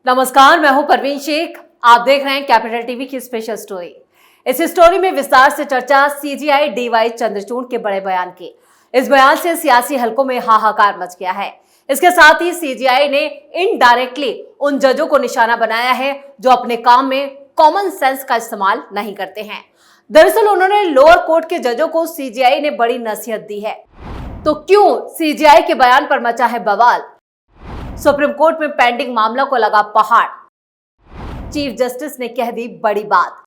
नमस्कार, मैं हूं परवीन शेख। आप देख रहे हैं कैपिटल टीवी की स्पेशल स्टोरी। इस स्टोरी में विस्तार से चर्चा सीजेआई डीवाई चंद्रचूड़ के बड़े बयान की। इस बयान से सियासी हलकों में हाहाकार मच गया है। इसके साथ ही सीजेआई ने इनडायरेक्टली उन जजों को निशाना बनाया है जो अपने काम में कॉमन सेंस का इस्तेमाल नहीं करते हैं। दरअसल उन्होंने लोअर कोर्ट के जजों को सीजेआई ने बड़ी नसीहत दी है। तो क्यों सीजेआई के बयान पर मचा है बवाल? सुप्रीम कोर्ट में पेंडिंग मामला को लगा पहाड़। चीफ जस्टिस ने कह दी बड़ी बात।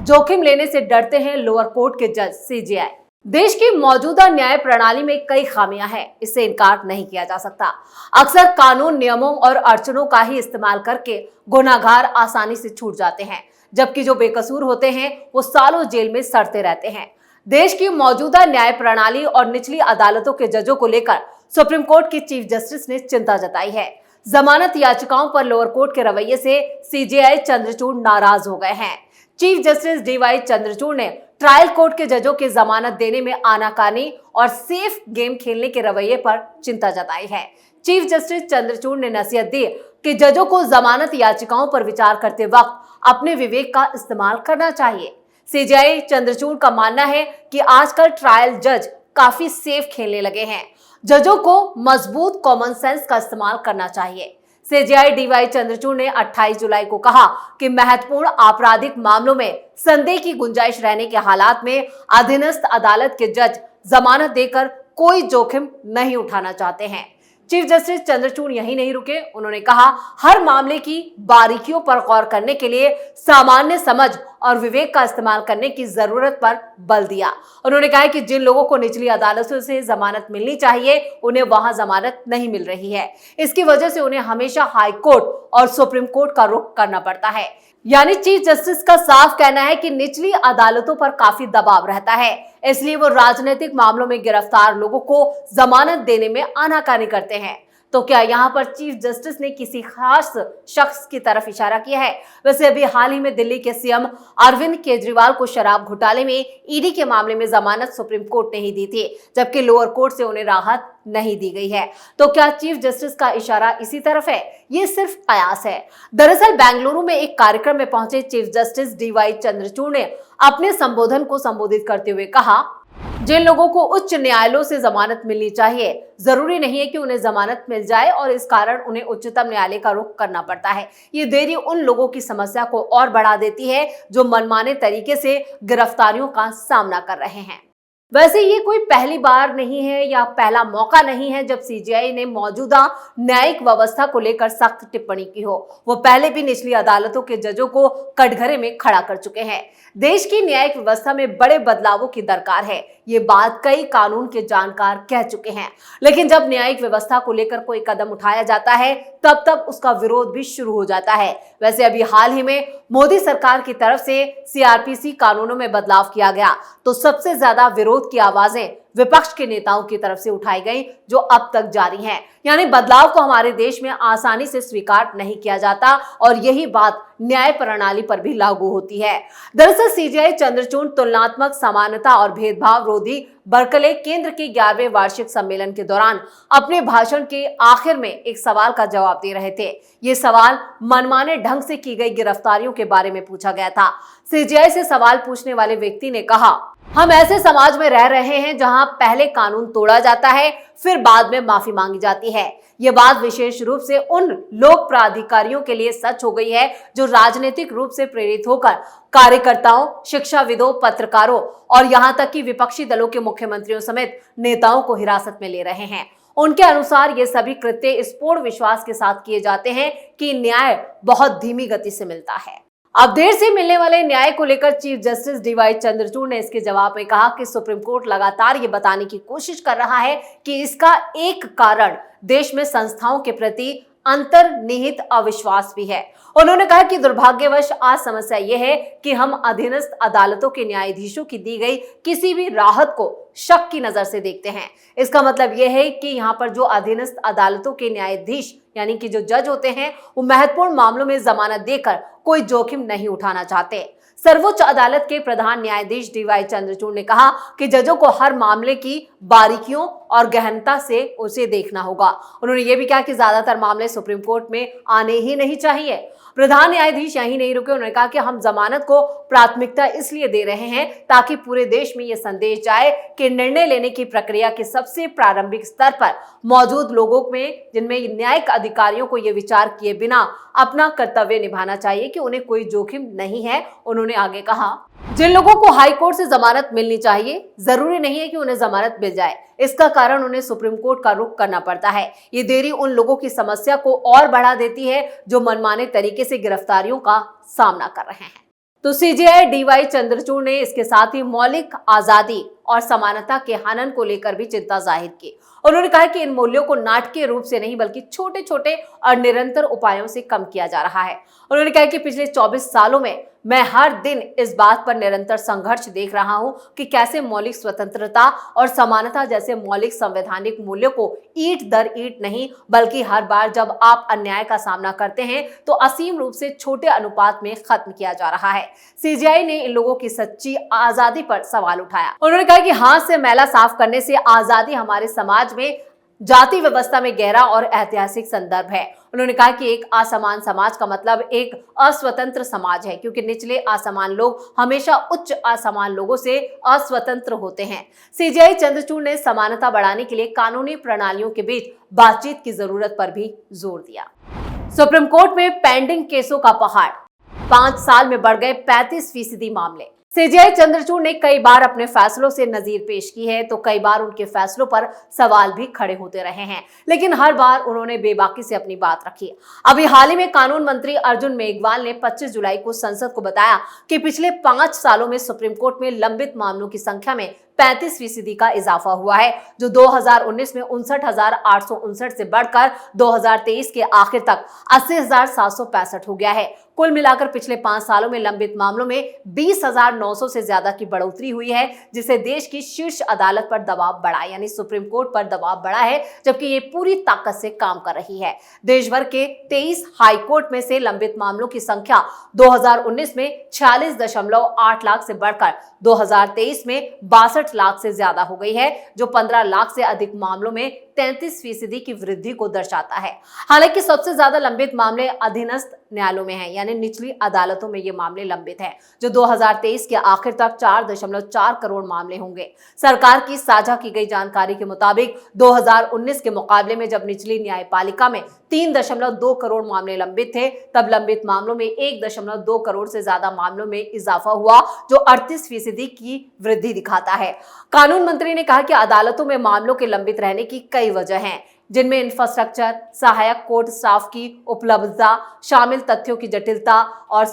जोखिम लेने से डरते हैं लोअर कोर्ट के जज सीजेआई। देश की मौजूदा न्याय प्रणाली में कई खामियां हैं, इससे इनकार नहीं किया जा सकता। अक्सर कानून, नियमों और अड़चनों का ही इस्तेमाल करके गुनाहगार आसानी से छूट जाते हैं, जबकि जो बेकसूर होते हैं वो सालों जेल में सड़ते रहते हैं। देश की मौजूदा न्याय प्रणाली और निचली अदालतों के जजों को लेकर सुप्रीम कोर्ट की चीफ जस्टिस ने चिंता जताई है। जमानत याचिकाओं पर लोअर कोर्ट के रवैये से सीजेआई चंद्रचूड़ नाराज हो गए हैं। चीफ जस्टिस डीवाई चंद्रचूड़ ने ट्रायल कोर्ट के जजों के जमानत देने में आनाकानी और सेफ गेम खेलने के रवैये पर चिंता जताई है। चीफ जस्टिस चंद्रचूड़ ने नसीहत दी कि जजों को जमानत याचिकाओं पर विचार करते वक्त अपने विवेक का इस्तेमाल करना चाहिए। सीजेआई चंद्रचूड़ का मानना है कि आजकल ट्रायल जज काफी सेफ खेलने लगे हैं। जजों को मजबूत कॉमन सेंस का इस्तेमाल करना चाहिए। सीजेआई डीवाई चंद्रचूड़ ने 28 जुलाई को कहा कि महत्वपूर्ण आपराधिक मामलों में संदेह की गुंजाइश रहने के हालात में अधीनस्थ अदालत के जज जमानत देकर कोई जोखिम नहीं उठाना चाहते हैं। चीफ जस्टिस चंद्रचूड़ यही नहीं रुके, उन्होंने कहा हर मामले की बारीकियों पर गौर करने के लिए सामान्य समझ और विवेक का इस्तेमाल करने की जरूरत पर बल दिया। उन्होंने कहा कि जिन लोगों को निचली अदालतों से जमानत मिलनी चाहिए उन्हें वहां जमानत नहीं मिल रही है। इसकी वजह से उन्हें हमेशा हाई कोर्ट और सुप्रीम कोर्ट का रुख करना पड़ता है। यानी चीफ जस्टिस का साफ कहना है कि निचली अदालतों पर काफी दबाव रहता है, इसलिए वो राजनीतिक मामलों में गिरफ्तार लोगों को जमानत देने में आनाकानी करते हैं। तो क्या यहाँ पर चीफ जस्टिस ने किसी खास शख्स की तरफ इशारा किया है? वैसे अभी हाल ही में दिल्ली के सीएम अरविंद केजरीवाल को शराब घोटाले में ईडी के मामले में जमानत सुप्रीम कोर्ट ने ही दी थी, जबकि लोअर कोर्ट से उन्हें राहत नहीं दी गई है। तो क्या चीफ जस्टिस का इशारा इसी तरफ है? ये सिर्फ कयास है। दरअसल बेंगलुरु में एक कार्यक्रम में पहुंचे चीफ जस्टिस डीवाई चंद्रचूड़ ने अपने संबोधन को संबोधित करते हुए कहा, जिन लोगों को उच्च न्यायालयों से जमानत मिलनी चाहिए, जरूरी नहीं है कि उन्हें जमानत मिल जाए और इस कारण उन्हें उच्चतम न्यायालय का रुख करना पड़ता है। ये देरी उन लोगों की समस्या को और बढ़ा देती है जो मनमाने तरीके से गिरफ्तारियों का सामना कर रहे हैं। वैसे ये कोई पहली बार नहीं है या पहला मौका नहीं है जब सीजेआई ने मौजूदा न्यायिक व्यवस्था को लेकर सख्त टिप्पणी की हो। वो पहले भी निचली अदालतों के जजों को कटघरे में खड़ा कर चुके हैं। देश की न्यायिक व्यवस्था में बड़े बदलावों की दरकार है, ये बात कई कानून के जानकार कह चुके हैं। लेकिन जब न्यायिक व्यवस्था को लेकर कोई कदम उठाया जाता है तब उसका विरोध भी शुरू हो जाता है। वैसे अभी हाल ही में मोदी सरकार की तरफ से सीआरपीसी कानूनों में बदलाव किया गया तो सबसे ज्यादा विरोध की आवाजें विपक्ष के नेताओं की तरफ से उठाई गई, जो अब तक जारी हैं। यानी बदलाव को हमारे देश में आसानी से स्वीकार नहीं किया जाता और यही बात न्याय प्रणाली पर भी लागू होती है। दरअसल सीजेआई चंद्रचूड़ तुलनात्मक समानता और भेदभाव रोधी बर्कले केंद्र के 11वें वार्षिक सम्मेलन के दौरान अपने भाषण के आखिर में एक सवाल का जवाब दे रहे थे। ये सवाल मनमाने ढंग से की गई गिरफ्तारियों के बारे में पूछा गया था। सीजेआई से सवाल पूछने वाले व्यक्ति ने कहा, हम ऐसे समाज में रह रहे हैं जहां पहले कानून तोड़ा जाता है, फिर बाद में माफी मांगी जाती है। ये बात विशेष रूप से उन लोक प्राधिकारियों के लिए सच हो गई है जो राजनीतिक रूप से प्रेरित होकर कार्यकर्ताओं, शिक्षाविदों, पत्रकारों और यहां तक कि विपक्षी दलों के मुख्यमंत्रियों समेत नेताओं को हिरासत में ले रहे हैं। उनके अनुसार ये सभी कृत्य इस पूर्ण विश्वास के साथ किए जाते हैं कि न्याय बहुत धीमी गति से मिलता है। अब देर से मिलने वाले न्याय को लेकर चीफ जस्टिस डीवाई चंद्रचूड़ ने इसके जवाब में कहा कि सुप्रीम कोर्ट लगातार ये बताने की कोशिश कर रहा है कि इसका एक कारण देश में संस्थाओं के प्रति अंतर्निहित अविश्वास भी है। उन्होंने कहा कि दुर्भाग्यवश आज समस्या यह है कि हम अधीनस्थ अदालतों के न्यायाधीशों की दी गई किसी भी राहत को शक की नजर से देखते हैं। इसका मतलब यह है कि यहाँ पर जो अधीनस्थ अदालतों के न्यायाधीश यानी कि जो जज होते हैं वो महत्वपूर्ण मामलों में जमानत देकर कोई जोखिम नहीं उठाना चाहते। सर्वोच्च अदालत के प्रधान न्यायाधीश डीवाई चंद्रचूड़ ने कहा कि जजों को हर मामले की बारीकियों और गहनता से उसे देखना होगा। उन्होंने ये भी कहा कि ज्यादातर मामले सुप्रीम कोर्ट में आने ही नहीं चाहिए। प्रधान न्यायाधीश यही नहीं रुके, उन्होंने कहा कि हम जमानत को प्राथमिकता इसलिए दे रहे हैं ताकि पूरे देश में यह संदेश जाए कि निर्णय लेने की प्रक्रिया के सबसे प्रारंभिक स्तर पर मौजूद लोगों में, जिनमें न्यायिक अधिकारियों को यह विचार किए बिना अपना कर्तव्य निभाना चाहिए कि उन्हें कोई जोखिम नहीं है। उन्होंने आगे कहा, जिन लोगों को हाई कोर्ट से जमानत मिलनी चाहिए, जरूरी नहीं है कि उन्हें जमानत मिल जाए। इसका कारण उन्हें सुप्रीम कोर्ट का रुख करना पड़ता है। ये देरी उन लोगों की समस्या को और बढ़ा देती है जो मनमाने तरीके से गिरफ्तारियों का सामना कर रहे हैं। तो सीजेआई डीवाई चंद्रचूड़ ने इसके साथ ही मौलिक आजादी और समानता के हनन को लेकर भी चिंता जाहिर की। उन्होंने कहा कि इन मूल्यों को नाटकीय रूप से नहीं बल्कि छोटे छोटे और निरंतर उपायों से कम किया जा रहा है। उन्होंने कहा कि पिछले 24 सालों में मैं हर दिन इस बात पर निरंतर संघर्ष देख रहा हूं कि कैसे मौलिक स्वतंत्रता और समानता जैसे मौलिक संवैधानिक मूल्यों को ईंट दर ईंट नहीं बल्कि हर बार जब आप अन्याय का सामना करते हैं तो असीम रूप से छोटे अनुपात में खत्म किया जा रहा है। सीजेआई ने इन लोगों की सच्ची आजादी पर सवाल उठाया। उन्होंने कहा कि हाथ से मैला साफ करने से आजादी हमारे समाज में जाति व्यवस्था में गहरा और ऐतिहासिक संदर्भ है। उन्होंने कहा कि एक असमान समाज का मतलब एक अस्वतंत्र समाज है, क्योंकि निचले असमान लोग हमेशा उच्च असमान लोगों से अस्वतंत्र होते हैं। सीजेआई चंद्रचूड़ ने समानता बढ़ाने के लिए कानूनी प्रणालियों के बीच बातचीत की जरूरत पर भी जोर दिया। सुप्रीम कोर्ट में पेंडिंग केसों का पहाड़, 5 साल में बढ़ गए 35% मामले। सीजेआई चंद्रचूड़ ने कई बार अपने फैसलों से नजीर पेश की है, तो कई बार उनके फैसलों पर सवाल भी खड़े होते रहे हैं, लेकिन हर बार उन्होंने बेबाकी से अपनी बात रखी। अभी हाल ही में कानून मंत्री अर्जुन मेघवाल ने 25 जुलाई को संसद को बताया कि पिछले 5 सालों में सुप्रीम कोर्ट में लंबित मामलों की संख्या में 35% का इजाफा हुआ है, जो 2019 में 59,859 से बढ़कर 2023 के आखिर तक 80,765 हो गया है। कुल मिलाकर पिछले 5 सालों में लंबित मामलों में 20,900 से ज्यादा की बढ़ोतरी हुई है, जिससे देश की शीर्ष अदालत पर दबाव बढ़ा, यानी सुप्रीम कोर्ट पर दबाव बढ़ा है, जबकि ये पूरी ताकत से काम कर रही है। देश भर के 23 हाई कोर्ट में से लंबित मामलों की संख्या 2019 में 46.8 लाख से बढ़कर 2023 में 62 लाख से ज्यादा हो गई है, जो 15 लाख से अधिक मामलों में 33% की वृद्धि को दर्शाता है। हालांकि सबसे ज्यादा लंबित मामले अधीनस्थ न्यायालयों में हैं, यानी निचली अदालतों में ये मामले लंबित हैं, जो 2023 के आखिर तक 4.4 करोड़ मामले होंगे। सरकार की साझा की गई जानकारी के मुताबिक 2019 के मुकाबले में जब निचली न्यायपालिका में 3.2 करोड़ मामले लंबित थे, तब लंबित मामलों में 1.2 करोड़ से ज्यादा मामलों में इजाफा हुआ, जो 38% की वृद्धि दिखाता है। कानून मंत्री ने कहा कि अदालतों में मामलों के लंबित रहने की कई वजह हैं, जिनमें इंफ्रास्ट्रक्चर, सहायक कोर्ट स्टाफ की उपलब्धता शामिल, तथ्यों की जटिलता और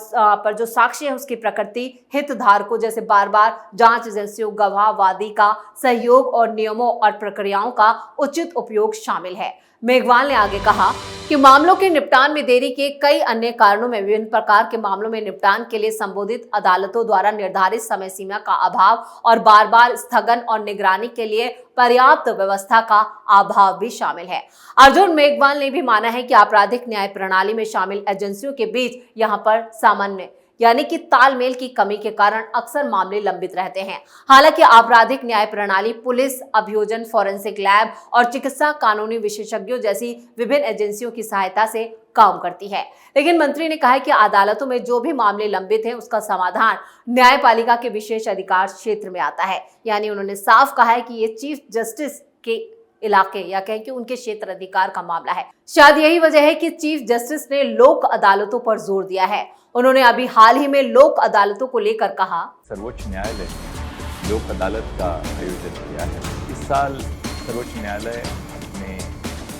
पर जो साक्ष्य है उसकी प्रकृति, हितधारकों जैसे बार बार जांच एजेंसियों, गवाह, वादी का सहयोग और नियमों और प्रक्रियाओं का उचित उपयोग शामिल है। मेघवाल ने आगे कहा कि मामलों के निपटान में देरी के कई अन्य कारणों में विभिन्न प्रकार के मामलों में निपटान के लिए संबोधित अदालतों द्वारा निर्धारित समय सीमा का अभाव और बार बार स्थगन और निगरानी के लिए पर्याप्त व्यवस्था का अभाव भी शामिल है। अर्जुन मेघवाल ने भी माना है कि आपराधिक न्याय प्रणाली में शामिल एजेंसियों के बीच यहाँ पर सामान्य यानी कि तालमेल की कमी के कारण अक्सर मामले लंबित रहते हैं। हालांकि आपराधिक न्याय प्रणाली पुलिस, अभियोजन, फॉरेंसिक लैब और चिकित्सा कानूनी विशेषज्ञों जैसी विभिन्न एजेंसियों की सहायता से काम करती है, लेकिन मंत्री ने कहा कि अदालतों में जो भी मामले लंबित हैं उसका समाधान न्यायपालिका के विशेष अधिकार क्षेत्र में आता है। यानी उन्होंने साफ कहा है कि ये चीफ जस्टिस के इलाके या कहें कि उनके क्षेत्र अधिकार का मामला है। शायद यही वजह है कि चीफ जस्टिस ने लोक अदालतों पर जोर दिया है। उन्होंने अभी हाल ही में लोक अदालतों को लेकर कहा, सर्वोच्च न्यायालय ने लोक अदालत का आयोजन किया है। इस साल सर्वोच्च न्यायालय अपने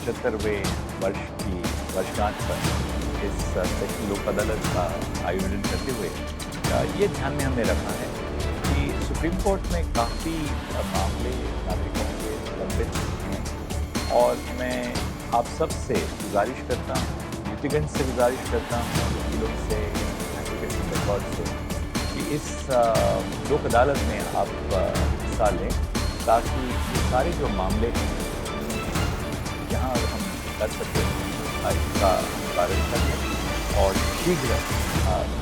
75वें वर्ष की वर्षगांठ पर इस सेशन लोक अदालत का आयोजन करते हुए ये ध्यान में हमने रखा है कि सुप्रीम कोर्ट में काफ़ी मामले नागरिकों के लंबित हैं, और मैं आप सबसे गुजारिश करता हूँ, नीतिगंज से गुजारिश करता हूँ, वकीलों से, एडवोकेट रिकॉर्ड से, कि इस लोक अदालत में आप हिस्सा लें, ताकि ये सारे जो मामले हैं जहाँ हम कर सकते हैं इसका निवारण करें और शीघ्र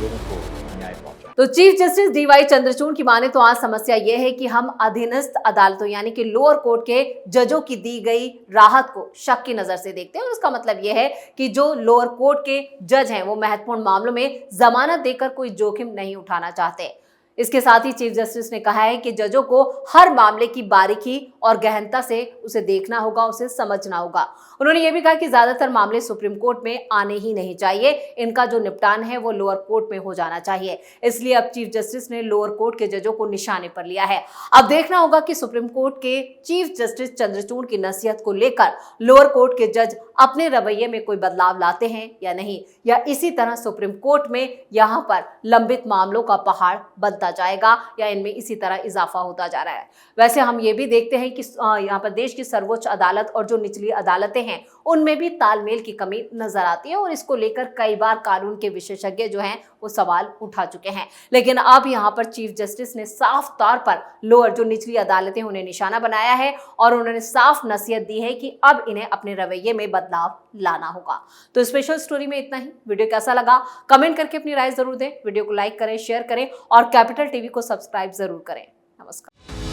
लोगों को न्याय पहुँचाएं। तो चीफ जस्टिस डीवाई चंद्रचूड़ की माने तो आज समस्या यह है कि हम अधीनस्थ अदालतों यानी कि लोअर कोर्ट के जजों की दी गई राहत को शक की नजर से देखते हैं। और इसका मतलब यह है कि जो लोअर कोर्ट के जज हैं वो महत्वपूर्ण मामलों में जमानत देकर कोई जोखिम नहीं उठाना चाहते। इसके साथ ही चीफ जस्टिस ने कहा है कि जजों को हर मामले की बारीकी और गहनता से उसे देखना होगा, उसे समझना होगा। उन्होंने ये भी कहा कि ज्यादातर मामले सुप्रीम कोर्ट में आने ही नहीं चाहिए, इनका जो निपटान है वो लोअर कोर्ट में हो जाना चाहिए। इसलिए अब चीफ जस्टिस ने लोअर कोर्ट के जजों को निशाने पर लिया है। अब देखना होगा कि सुप्रीम कोर्ट के चीफ जस्टिस चंद्रचूड़ की नसीहत को लेकर लोअर कोर्ट के जज अपने रवैये में कोई बदलाव लाते हैं या नहीं, या इसी तरह सुप्रीम कोर्ट में यहां पर लंबित मामलों का पहाड़ बनता जाएगा या इनमें इसी तरह इजाफा होता जा रहा है। वैसे हम ये भी देखते हैं कि यहाँ पर देश की सर्वोच्च अदालत और जो निचली अदालतें हैं उनमें भी तालमेल की कमी नजर आती है और इसको लेकर कई बार कानून के विशेषज्ञ जो हैं वो सवाल उठा चुके हैं। लेकिन अब यहाँ पर चीफ जस्टिस ने साफ तौर पर लोअर जो निचली अदालतें उन्हें निशाना बनाया है और उन्होंने साफ नसीहत दी है कि अब इन्हें अपने रवैये में बदलाव लाना होगा। तो स्पेशल स्टोरी में इतना ही। वीडियो कैसा लगा कमेंट करके अपनी राय जरूर दें। वीडियो को लाइक करें, शेयर करें और कैपिटल टीवी को सब्सक्राइब जरूर करें। नमस्कार।